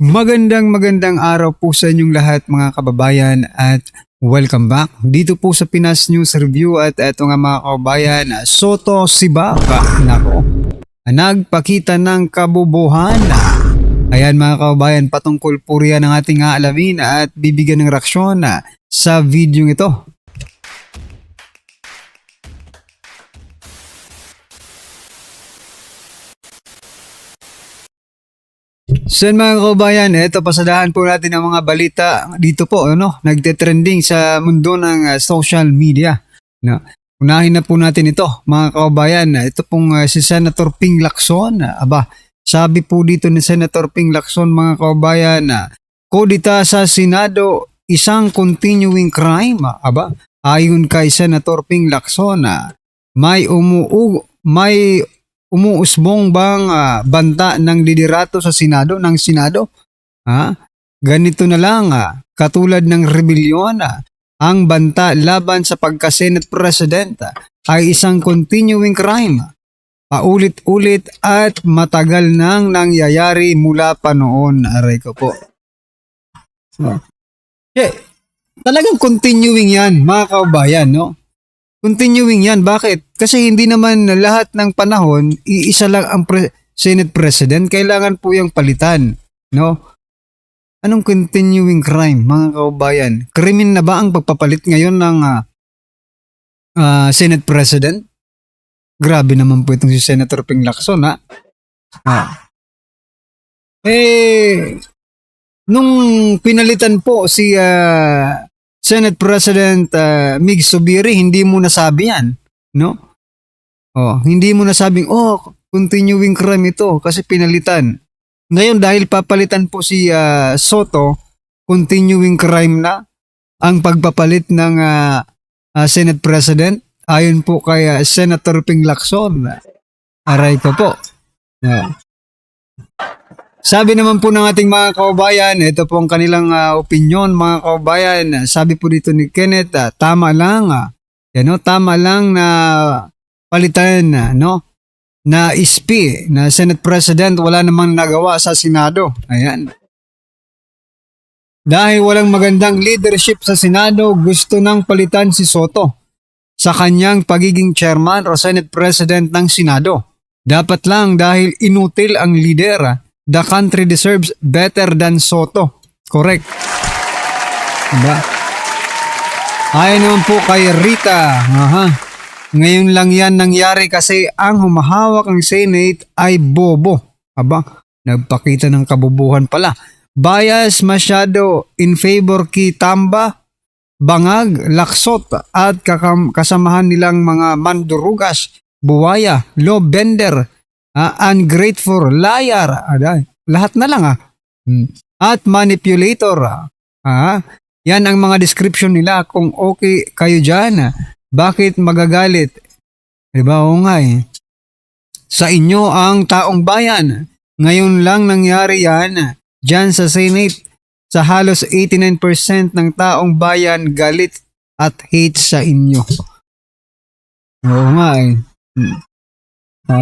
Magandang araw po sa inyong lahat mga kababayan at welcome back dito po sa Pinas News Review at eto nga mga kababayan, Soto Sibaca, nako, nagpakita ng kabobohan. Ayan mga kababayan, patungkol po riyan ang ating aalamin at bibigyan ng reaksyon sa video ito. So mga kababayan, ito pasadahan po natin ang mga balita dito po, nagte-trending sa mundo ng social media. No? Unahin na po natin ito mga kababayan, ito pong si Senator Ping Lacson. Sabi po dito ni Senator Ping Lacson mga kababayan, kodita sa Senado, isang continuing crime. Ayon kay Senator Ping Lacson, may umuusbong bang banta ng liderato sa Senado ng Senado? Ganito na lang, katulad ng rebellion, ang banta laban sa pagka-Senate President ay isang continuing crime. Paulit-ulit at matagal nang nangyayari mula pa noon. Aray ko po. Talagang continuing yan mga kababayan, no? Continuing yan. Bakit? Kasi hindi naman lahat ng panahon, iisa lang ang Senate President. Kailangan po yung palitan. No? Anong continuing crime, mga kababayan? Krimen na ba ang pagpapalit ngayon ng Senate President? Grabe naman po itong si Senator Ping Lacson, nung pinalitan po si Senate President Mig Zubiri, hindi mo nasabi yan, no? Hindi mo nasabing, continuing crime ito kasi pinalitan. Ngayon dahil papalitan po si Soto, continuing crime na ang pagpapalit ng Senate President ayon po kay Senator Ping Lacson. Aray ko po. Sabi naman po ng ating mga kababayan, ito po ang kanilang opinion mga kababayan. Sabi po dito ni Kenneth, tama lang na palitan na SP na Senate President, wala namang nagawa sa Senado. Ayan. Dahil walang magandang leadership sa Senado, gusto nang palitan si Soto sa kanyang pagiging chairman o Senate President ng Senado. Dapat lang dahil inutil ang leader. The country deserves better than Soto. Correct. Diba? Ayon naman po kay Rita. Ngayon lang yan nangyari kasi ang humahawak ng Senate ay bobo. Nagpakita ng kabubuhan pala. Bias masyado in favor kay Tamba, Bangag, Laksot at kasamahan nilang mga mandurugas, buwaya, law bender, ungrateful, liar, lahat na lang at manipulator. Yan ang mga description nila. Kung okay kayo dyan, bakit magagalit? Diba? Oo nga sa inyo ang taong bayan. Ngayon lang nangyari yan dyan sa Senate. Sa halos 89% ng taong bayan galit at hate sa inyo. Oo nga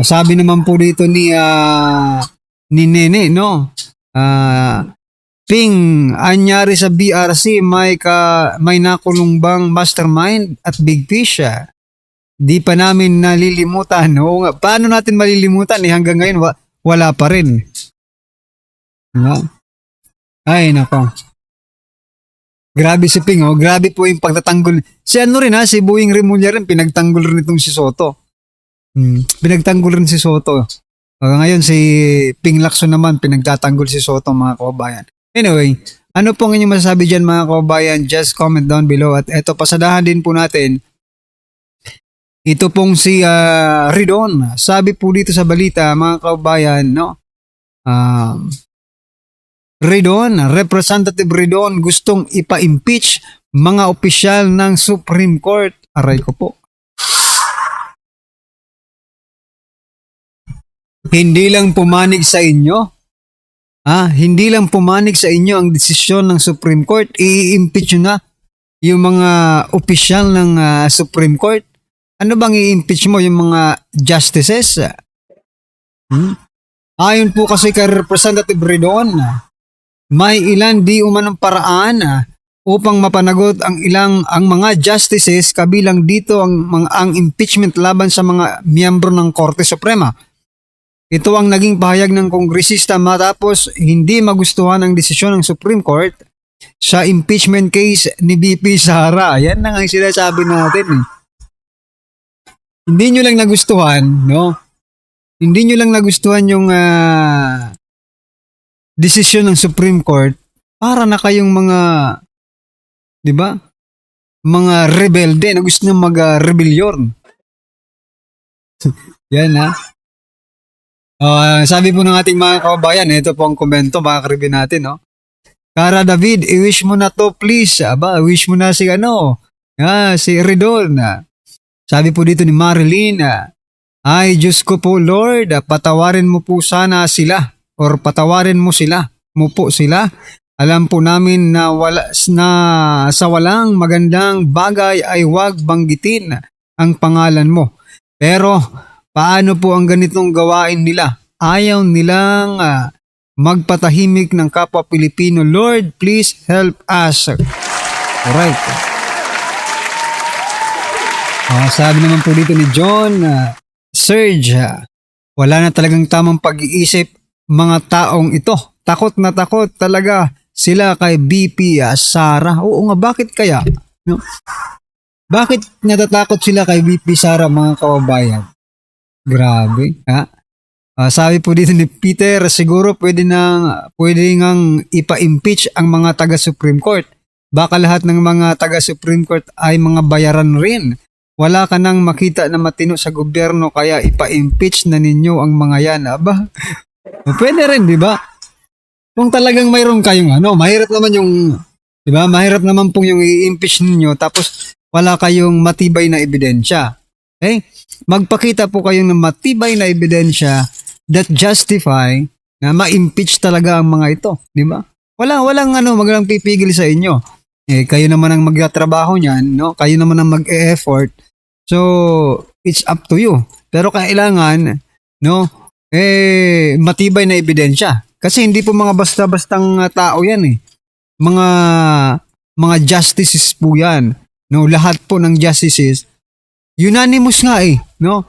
sabi naman po dito ni Nene, Ping, anyari sa BRC may nakulong bang mastermind at big fish? Di pa namin nalilimutan. Oo nga, paano natin malilimutan? Hanggang ngayon wala pa rin. Ay nako. Grabe si Ping, grabe po yung pagtatanggol. Si si Boying Remulla rin, pinagtanggol rin itong si Soto. Pinagtanggol rin si Soto. Ngayon si Ping Lacson naman, pinagtatanggol si Soto mga kababayan. Anyway, ano pong inyong masasabi dyan mga kababayan? Just comment down below. At eto, pasadahan din po natin. Ito pong si Ridon. Sabi po dito sa balita mga kababayan, Ridon, Representative Ridon gustong ipa-impeach mga opisyal ng Supreme Court. Aray ko po. Hindi lang pumanig sa inyo. Hindi lang pumanig sa inyo ang desisyon ng Supreme Court. I-impeach na yung mga opisyal ng Supreme Court. Ano bang i-impeach mo? Yung mga justices? Ayon po kasi kay Representative Ridon, may ilan di umanong paraan upang mapanagot ang mga justices, kabilang dito ang impeachment laban sa mga miyembro ng Korte Suprema. Ito ang naging pahayag ng kongresista matapos hindi magustuhan ang desisyon ng Supreme Court sa impeachment case ni VP Sara. Yan na ang sinasabi natin. Hindi nyo lang nagustuhan, no? Hindi nyo lang nagustuhan yung desisyon ng Supreme Court, para na kayong mga, di ba? Mga rebelde na gusto nyo mag-rebellion. Yan ha. Sabi po ng ating mga kababayan, ito po ang komento, mga karibin natin, no? Kara David, i-wish mo na to please. Aba, wish mo na si si Redon. Sabi po dito ni Marilyn, ay Diyos ko po Lord, patawarin mo po sana sila, or patawarin mo po sila. Alam po namin na sa walang magandang bagay ay huwag banggitin ang pangalan mo. Pero paano po ang ganitong gawain nila? Ayaw nilang magpatahimik ng kapwa Pilipino. Lord, please help us. Alright. Sabi naman po dito ni John, Serge, wala na talagang tamang pag-iisip mga taong ito. Takot na takot talaga sila kay BP Sara. Oo nga, bakit kaya? No? Bakit natatakot sila kay BP Sara, mga kababayan? Grabe, ha? Sabi po dito ni Peter, siguro pwede ngang ipa-impeach ang mga taga-Supreme Court. Baka lahat ng mga taga-Supreme Court ay mga bayaran rin. Wala ka nang makita na matino sa gobyerno, kaya ipa-impeach na ninyo ang mga yan. Aba, pwede rin, di ba? Kung talagang mayroon kayong mahirap naman di ba? Mahirap naman pong yung i-impeach ninyo tapos wala kayong matibay na ebidensya. Okay? Magpakita po kayo ng matibay na ebidensya that justify na ma-impeach talaga ang mga ito, di ba? Walang magalang pipigil sa inyo. Kayo naman ang magtatrabaho niyan, no? Kayo naman ang mag-e-effort. So, it's up to you. Pero kailangan, matibay na ebidensya. Kasi hindi po mga basta-bastang tao yan eh. Mga justices po yan. No, lahat po ng justices unanimous nga eh, no?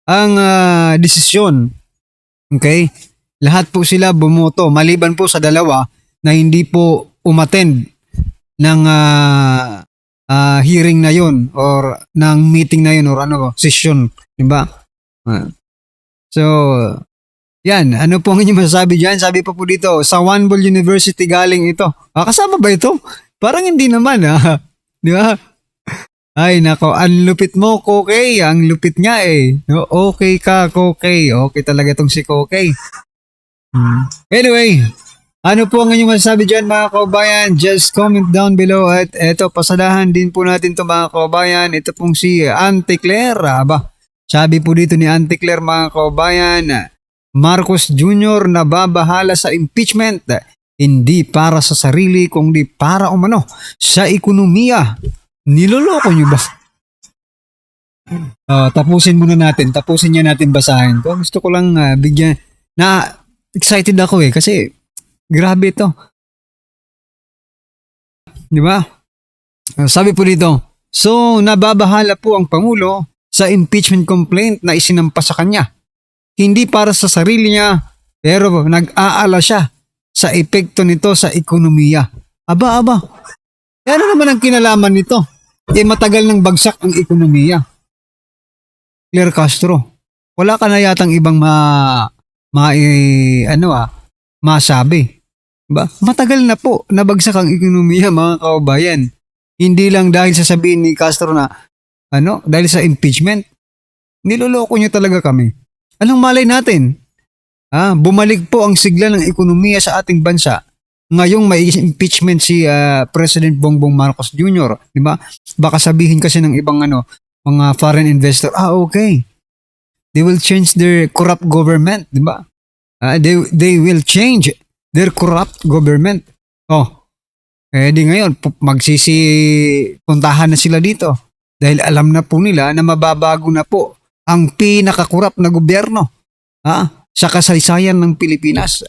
Ang desisyon. Okay? Lahat po sila bumoto maliban po sa dalawa na hindi po umattend ng hearing na yun or ng meeting na yun or session, di ba? So, yan, ano po ang inyong masasabi dyan? Sabi pa po dito, sa One Ball University galing ito. Kasama ba ito? Parang hindi naman di ba? Ay nako, ang lupit mo, Kokey. Ang lupit nga eh. No, okay ka, Kokey. Okay talaga itong si Kokey. Anyway, ano po ang inyong masasabi dyan, mga kababayan? Just comment down below. At eto, pasadahan din po natin ito, mga kababayan. Ito pong si Auntie Claire. Sabi po dito ni Auntie Claire, mga kababayan, Marcos Jr. nababahala sa impeachment. Hindi para sa sarili, kundi para sa ekonomiya. Niloloko nyo ba? Tapusin muna natin. Tapusin niya natin basahin to. Gusto ko lang bigyan. Excited ako kasi grabe ito. Di ba? Sabi po dito, so nababahala po ang Pangulo sa impeachment complaint na isinampa sa kanya. Hindi para sa sarili niya, pero nag-aala siya sa epekto nito sa ekonomiya. Aba. Ano naman ang kinalaman nito? Matagal nang bagsak ang ekonomiya. Claire Castro, wala ka na yatang ibang masabi. Ba? Matagal na po nabagsak ang ekonomiya, mga kababayan. Hindi lang dahil sasabihin ni Castro na dahil sa impeachment. Niloloko niyo talaga kami. Anong malay natin? Bumalik po ang sigla ng ekonomiya sa ating bansa. Ngayong may impeachment si President Bongbong Marcos Jr., di ba? Baka sabihin kasi ng ibang mga foreign investor, okay. They will change their corrupt government, di ba? They will change their corrupt government. Di ngayon puntahan na sila dito dahil alam na po nila na mababago na po ang pinakakorrupt na gobyerno sa kasaysayan ng Pilipinas.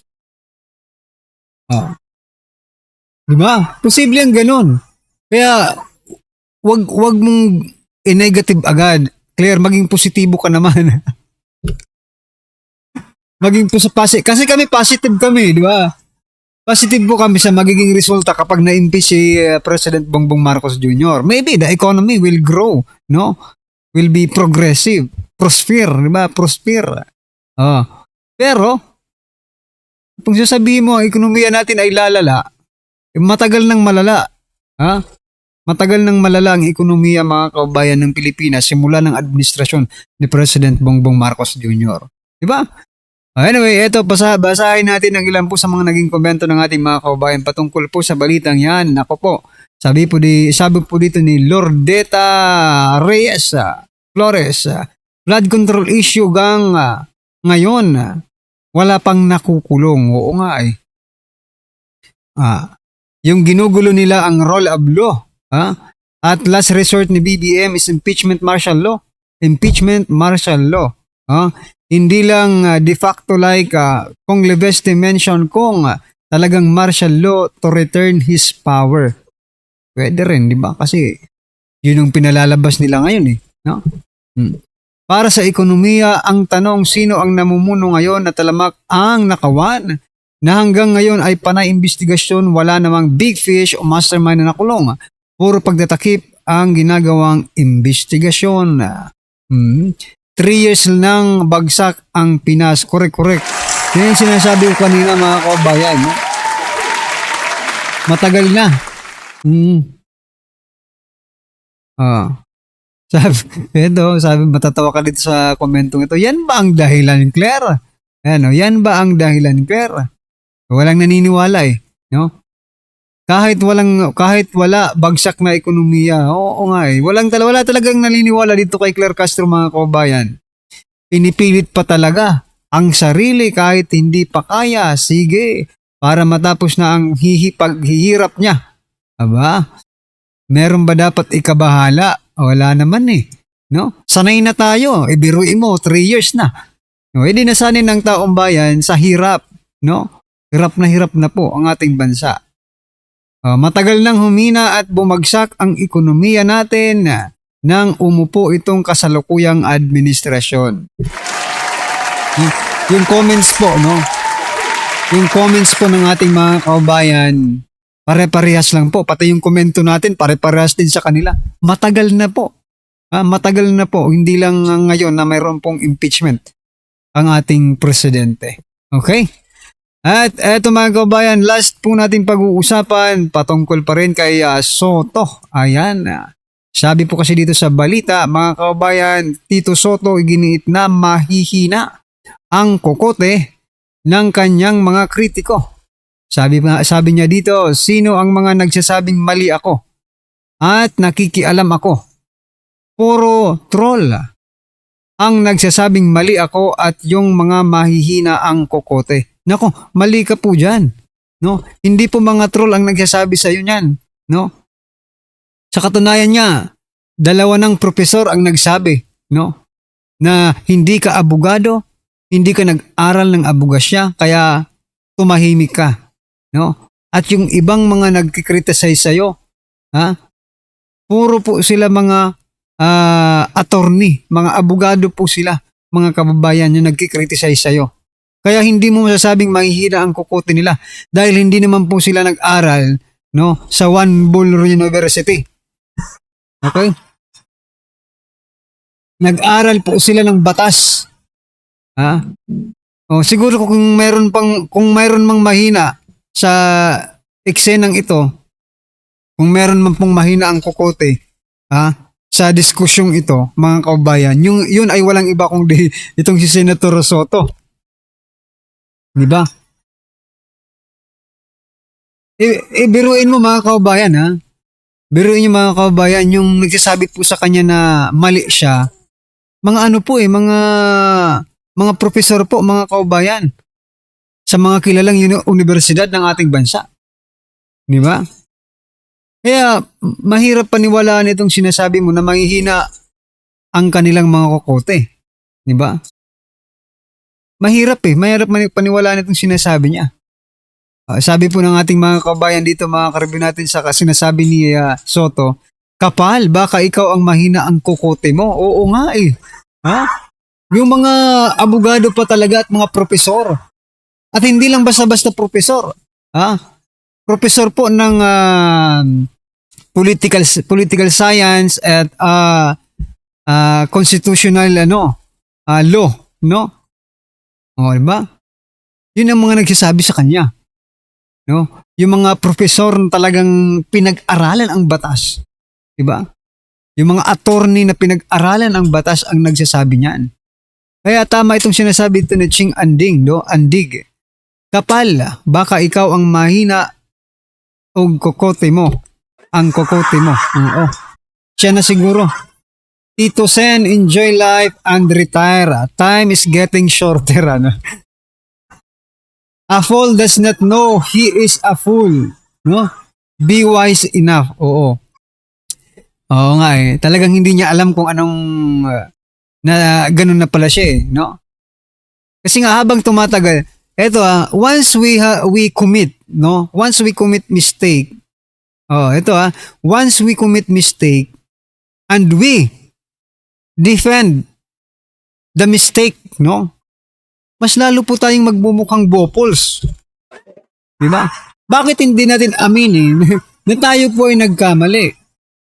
Di ba? Posible ang ganun. Kaya, wag mong i-negative agad. Claire, maging positibo ka naman. Maging kasi kami positive kami, di ba? Positive po kami sa magiging resulta kapag na-impeach si President Bongbong Marcos Jr. Maybe the economy will grow, no? Will be progressive, prosper, di ba? Prosper. Pero, kung sasabihin mo ang ekonomiya natin ay lalala, matagal nang malala. Ha? Matagal nang malala ang ekonomiya, mga kababayan ng Pilipinas simula ng administrasyon ni President Bongbong Marcos Jr. Di ba? Anyway, eto, basahin natin ang ilan po sa mga naging komento ng ating mga kababayan patungkol po sa balitang yan. Ako po, sabi po dito ni Lordeta Reyes Flores, flood control issue ngayon, wala pang nakukulong. Oo nga eh. Yung ginugulo nila ang rule of law. At last resort ni BBM is impeachment martial law. Impeachment martial law. Hindi lang de facto like Kong Levesque mentioned kung talagang martial law to return his power. Pwede rin, di ba? Kasi yun ang pinalalabas nila ngayon eh. No? Para sa ekonomiya, ang tanong sino ang namumuno ngayon na talamak ang nakawan na hanggang ngayon ay panay investigasyon, wala namang big fish o mastermind na nakulong. Puro pagdatakip ang ginagawang investigasyon. 3 years nang bagsak ang Pinas. Correct. Yan yung sinasabi ko kanina, mga kababayan. No? Matagal na. Sabi, matatawa ka dito sa komentong ito. Yan ba ang dahilan, Claire? Yan ba ang dahilan, Claire? Walang naniniwala eh. No? Kahit wala bagsak na ekonomiya. Oo nga eh. Wala talagang naniniwala dito kay Claire Castro, mga kababayan. Pinipilit pa talaga ang sarili kahit hindi pa kaya. Sige, para matapos na ang paghihirap niya. Aba, meron ba dapat ikabahala? Wala naman eh. No? Sanay na tayo. Biruin mo, 3 years na. No, hindi nasanin ng taong bayan sa hirap. No? Hirap na po ang ating bansa. Matagal nang humina at bumagsak ang ekonomiya natin nang umupo itong kasalukuyang administrasyon. Yung comments po, no? Yung comments po ng ating mga kababayan, pare-parehas lang po. Pati yung komento natin, pare-parehas din sa kanila. Matagal na po. Matagal na po. Hindi lang ngayon na mayroon pong impeachment ang ating presidente. Okay? At eto, mga kababayan, last po natin pag-uusapan patungkol pa rin kay Soto. Ayan. Sabi po kasi dito sa balita, mga kababayan, Tito Soto iginiit na mahihina ang kokote ng kanyang mga kritiko. Sabi niya dito, sino ang mga nagsasabing mali ako at nakikialam ako? Puro troll ang nagsasabing mali ako at yung mga mahihina ang kokote. Nako, mali ka po dyan. No? Hindi po mga troll ang nagsasabi sa iyo niyan. No? Sa katunayan niya, 2 ng profesor ang nagsabi, no? Na hindi ka abogado, hindi ka nag-aral ng abogasya, kaya tumahimik ka. No? At yung ibang mga nagkikriticize sa iyo, puro po sila mga attorney, mga abogado po sila, mga kababayan yung nagkikriticize sa iyo. Kaya hindi mo masasabing mahihina ang kukote nila dahil hindi naman po sila nag-aral, no, sa One Bull University. Okay? Nag-aral po sila ng batas. Siguro kung mayroon mang mahina sa eksenang ito, kung mayroon man pong mahina ang kukote, sa diskusyong ito, mga kababayan, yun ay walang iba kundi itong si Senator Soto. Diba? Biruin mo, mga kababayan, biruin niyo, mga kababayan, yung nagsasabi po sa kanya na mali siya, mga mga profesor po, mga kababayan, sa mga kilalang universidad ng ating bansa. Diba? Kaya mahirap paniwalaan itong sinasabi mo na mahihina ang kanilang mga kokote. Diba? Mahirap paniwalaan itong sinasabi niya. Sabi po ng ating mga kabayan dito, mga karibin natin sa sinasabi ni Soto, kapal, baka ikaw ang mahina ang kukote mo. Oo nga eh. Ha? Yung mga abogado pa talaga at mga profesor. At hindi lang basta-basta profesor. Ha? Profesor po ng political science at constitutional law, no? O, diba? Yun ang mga nagsasabi sa kanya. No? Yung mga profesor na talagang pinag-aralan ang batas. Diba? Yung mga attorney na pinag-aralan ang batas ang nagsasabi niyan. Kaya tama itong sinasabi ito ni Ching Anding, no? Andig. Kapal, baka ikaw ang mahina o kokote mo. Ang kokote mo. Oo. Siya na siguro. Tito Sen, enjoy life and retire. Time is getting shorter. Ano? A fool does not know he is a fool. No? Be wise enough. Oo. Oo nga eh. Talagang hindi niya alam kung anong na ganun na pala siya eh. No? Kasi nga habang tumatagal, eto once we commit, no? Once we commit mistake, once we commit mistake and we defend the mistake, no? Mas lalo po tayong magbumukhang bopols. Di ba? Bakit hindi natin aminin na tayo po ay nagkamali?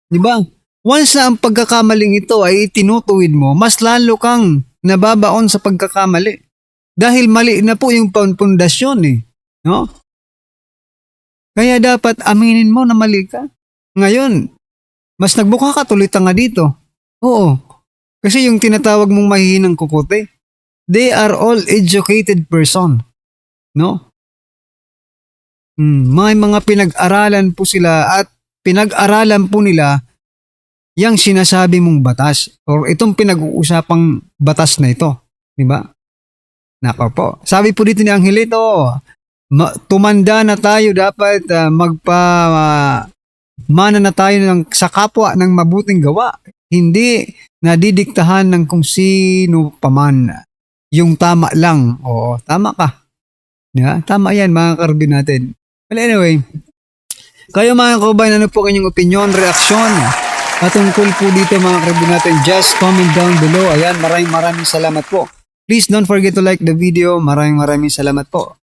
Di ba? Once na ang pagkakamaling ito ay itinutuwid mo, mas lalo kang nababaon sa pagkakamali. Dahil mali na po yung pundasyon eh. No? Kaya dapat aminin mo na mali ka. Ngayon, mas nagbuka ka tuloy tanga dito. Oo. Kasi yung tinatawag mong mahihinang kukote, they are all educated person. No? May mga pinag-aralan po sila at pinag-aralan po nila yung sinasabi mong batas or itong pinag-uusapang batas na ito. Diba? Nako po. Sabi po dito ni Angelito, tumanda na tayo, dapat mana na tayo sa kapwa ng mabuting gawa. Hindi nadidiktahan ng kung sino paman. Yung tama lang. Oo, tama ka. Yeah, tama yan mga karabin natin. Well, anyway, kayo mga kabayan, ano po kanyang opinion, reaksyon patungkol po dito mga karabin natin? Just comment down below. Ayan, maraming salamat po. Please don't forget to like the video. Maraming salamat po.